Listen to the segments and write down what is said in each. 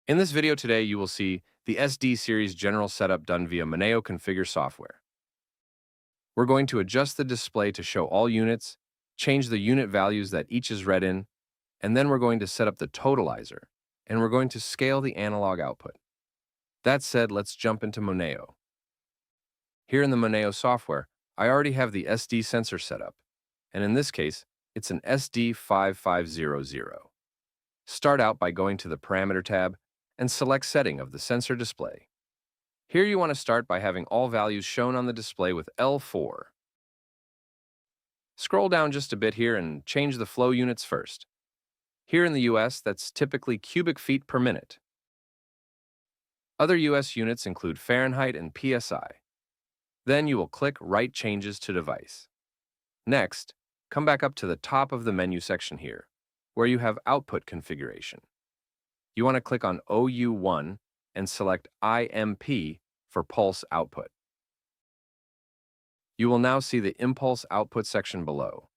In this video today, you will see the SD series general setup done via Moneo configure software. We're going to adjust the display to show all units, change the unit values that each is read in, and then we're going to set up the totalizer, and we're going to scale the analog output. That said, let's jump into Moneo. Here in the Moneo software, I already have the SD sensor set up, and in this case, it's an SD5500. Start out by going to the Parameter tab and select Setting of the sensor display. Here you want to start by having all values shown on the display with L4. Scroll down just a bit here and change the flow units first. Here in the US, that's typically cubic feet per minute. Other US units include Fahrenheit and PSI. Then you will click Write Changes to Device. Next, come back up to the top of the menu section here, where you have Output Configuration. You want to click on OU1 and select IMP for pulse output. You will now see the impulse output section below.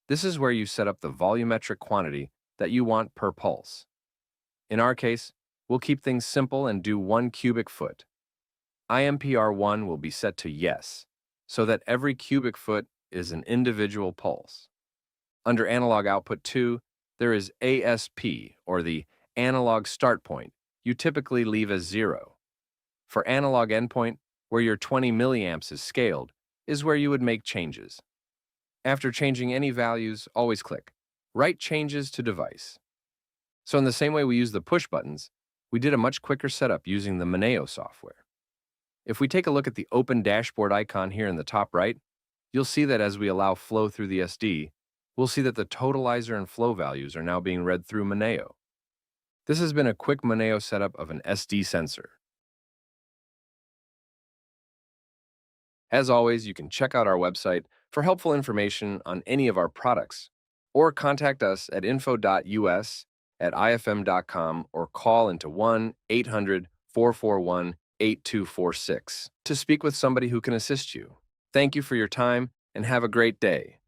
This is where you set up the volumetric quantity that you want per pulse. In our case, we'll keep things simple and do 1 cubic foot. IMPR1 will be set to yes, so that every cubic foot is an individual pulse. Under Analog Output 2, there is ASP, or the analog start point, you typically leave as 0. For analog endpoint, where your 20 milliamps is scaled, is where you would make changes. After changing any values, always click Write Changes to Device. So in the same way we use the push buttons, we did a much quicker setup using the Moneo software. If we take a look at the open dashboard icon here in the top right, you'll see that as we allow flow through the SD, we'll see that the totalizer and flow values are now being read through Moneo. This has been a quick Moneo setup of an SD sensor. As always, you can check out our website for helpful information on any of our products, or contact us at info.us@ifm.com or call into 1-800-441-8246 to speak with somebody who can assist you. Thank you for your time and have a great day.